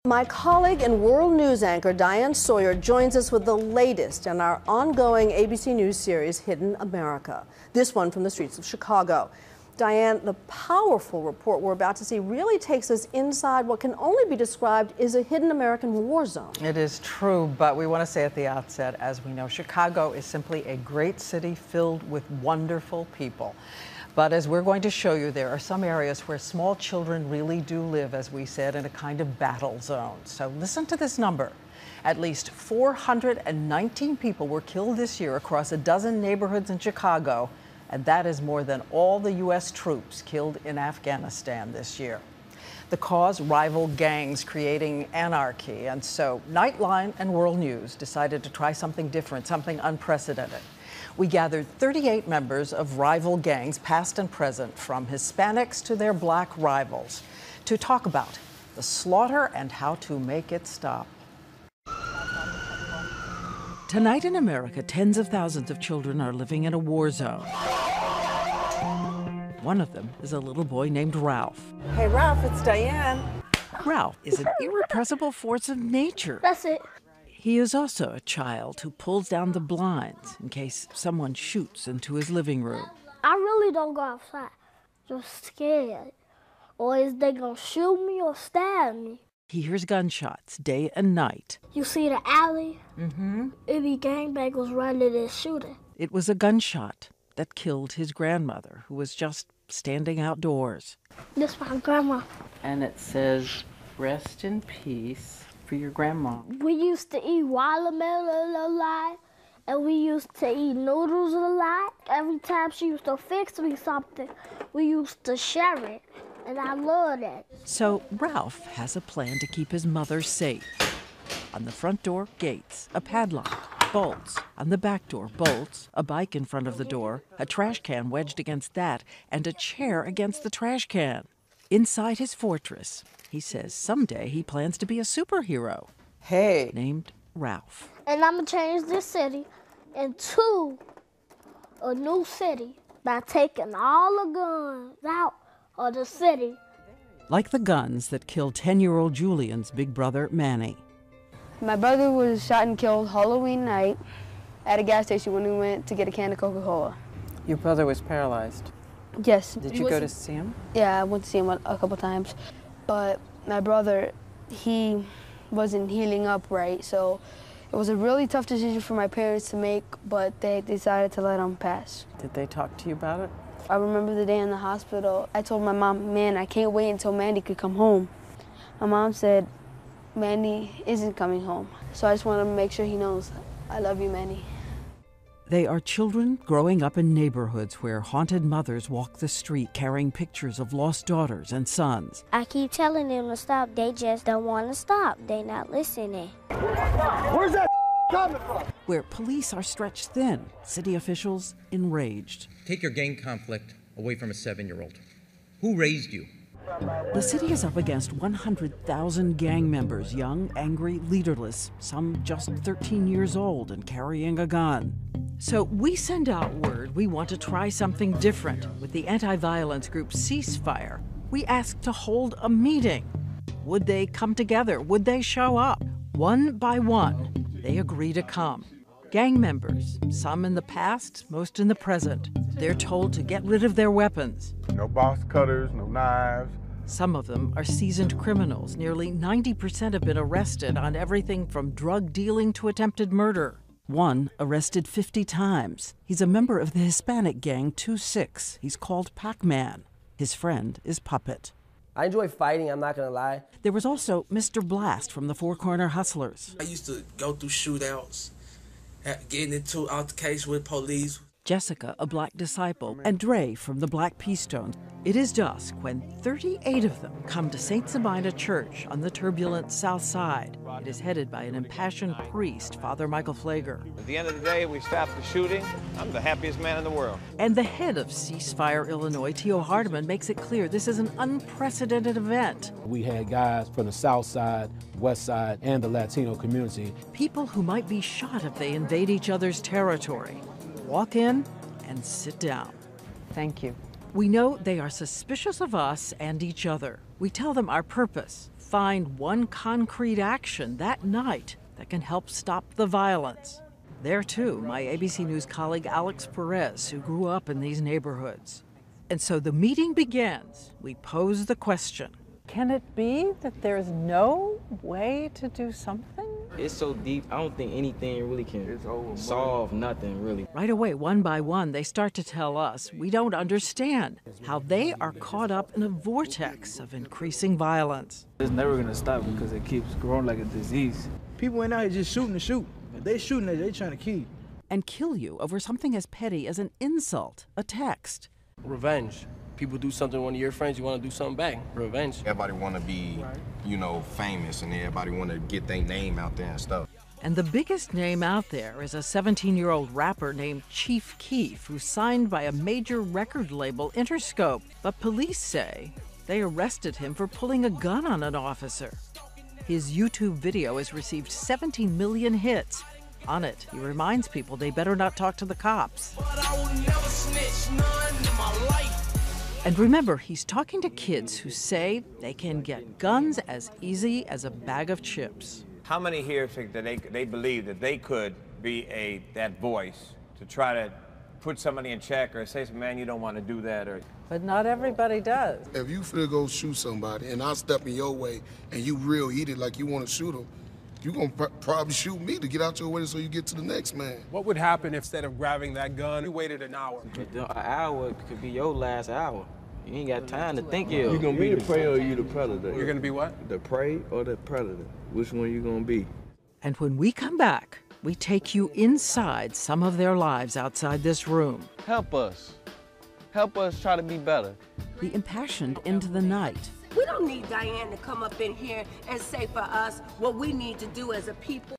My colleague and world news anchor Diane Sawyer joins us with the latest in our ongoing ABC News series, Hidden America. This one from the streets of Chicago. Diane, the powerful report we're about to see really takes us inside what can only be described as a hidden American war zone. It is true, but we want to say at the outset, as we know, Chicago is simply a great city filled with wonderful people. But as we're going to show you, there are some areas where small children really do live, as we said, in a kind of battle zone. So listen to this number. At least 419 people were killed this year across a dozen neighborhoods in Chicago, and that is more than all the U.S. troops killed in Afghanistan this year. The cause, rival gangs creating anarchy, and so Nightline and World News decided to try something different, something unprecedented. We gathered 38 members of rival gangs, past and present, from Hispanics to their black rivals, to talk about the slaughter and how to make it stop. Tonight in America, tens of thousands of children are living in a war zone. One of them is a little boy named Ralph. Hey, Ralph, it's Diane. Ralph is an irrepressible force of nature. That's it. He is also a child who pulls down the blinds in case someone shoots into his living room. I really don't go outside. Just scared. Or is they gonna shoot me or stab me? He hears gunshots day and night. You see the alley? It be gangbangers running and shooting. It was a gunshot that killed his grandmother, who was just standing outdoors. This is my grandma. And it says, "Rest in peace," for your grandma. We used to eat watermelon a lot, and we used to eat noodles a lot. Every time she used to fix me something, we used to share it, and I love that. So Ralph has a plan to keep his mother safe. On the front door, gates, a padlock, bolts. On the back door, bolts, a bike in front of the door, a trash can wedged against that, and a chair against the trash can. Inside his fortress, he says someday he plans to be a superhero. Hey. Named Ralph. And I'm gonna change this city into a new city by taking all the guns out of the city. Like the guns that killed 10-year-old Julian's big brother, Manny. My brother was shot and killed Halloween night at a gas station when we went to get a can of Coca-Cola. Your brother was paralyzed. Yes. Did you go to see him? Yeah, I went to see him a couple times. But my brother, he wasn't healing up right, so it was a really tough decision for my parents to make, but they decided to let him pass. Did they talk to you about it? I remember the day in the hospital, I told my mom, man, I can't wait until Mandy could come home. My mom said, Mandy isn't coming home. So I just want to make sure he knows, I love you, Mandy. They are children growing up in neighborhoods where haunted mothers walk the street carrying pictures of lost daughters and sons. I keep telling them to stop, they just don't want to stop. They not listening. Where's that coming from? Where police are stretched thin, city officials enraged. Take your gang conflict away from a 7-year-old. Who raised you? The city is up against 100,000 gang members, young, angry, leaderless, some just 13 years old and carrying a gun. So we send out word we want to try something different. With the anti-violence group Ceasefire, we asked to hold a meeting. Would they come together? Would they show up? One by one, they agree to come. Gang members, some in the past, most in the present. They're told to get rid of their weapons. No box cutters, no knives. Some of them are seasoned criminals. Nearly 90% have been arrested on everything from drug dealing to attempted murder. One arrested 50 times. He's a member of the Hispanic gang 2-6. He's called Pac-Man. His friend is Puppet. I enjoy fighting, I'm not gonna lie. There was also Mr. Blast from the Four Corner Hustlers. I used to go through shootouts, getting into altercations with police. Jessica, a black disciple, and Dre from the Black P-Stones. It is dusk when 38 of them come to St. Sabina Church on the turbulent South Side. It is headed by an impassioned priest, Father Michael Flager. At the end of the day, we stopped the shooting. I'm the happiest man in the world. And the head of Ceasefire Illinois, Tio Hardeman, makes it clear this is an unprecedented event. We had guys from the South Side, West Side, and the Latino community. People who might be shot if they invade each other's territory. Walk in and sit down. Thank you. We know they are suspicious of us and each other. We tell them our purpose, find one concrete action that night that can help stop the violence. There, too, my ABC News colleague Alex Perez, who grew up in these neighborhoods. And so the meeting begins. We pose the question. Can it be that there's no way to do something? It's so deep, I don't think anything really can solve nothing, really. Right away, one by one, they start to tell us we don't understand how they are caught up in a vortex of increasing violence. It's never going to stop because it keeps growing like a disease. People ain't out here just shooting to shoot. If they shooting, they trying to kill you. And kill you over something as petty as an insult, a text. Revenge. People do something to one of your friends, you want to do something back. Revenge. Everybody want to be, you know, famous, and everybody want to get their name out there and stuff. And the biggest name out there is a 17-year-old rapper named Cheif Keef, who's signed by a major record label, Interscope. But police say they arrested him for pulling a gun on an officer. His YouTube video has received 17 million hits. On it, he reminds people they better not talk to the cops. And remember, he's talking to kids who say they can get guns as easy as a bag of chips. How many here think that they believe that they could be that voice to try to put somebody in check or say, man, you don't want to do that? But not everybody does. If you finna go shoot somebody and I step in your way and you real heated like you want to shoot them, you're going to probably shoot me to get out your way so you get to the next man. What would happen if instead of grabbing that gun, you waited an hour? An hour could be your last hour. You ain't got time to think here. You gonna be the prey or you the predator? You're gonna be what? The prey or the predator? Which one you gonna be? And when we come back, we take you inside some of their lives outside this room. Help us. Help us try to be better. The impassioned into the night. We don't need Diane to come up in here and say for us what we need to do as a people.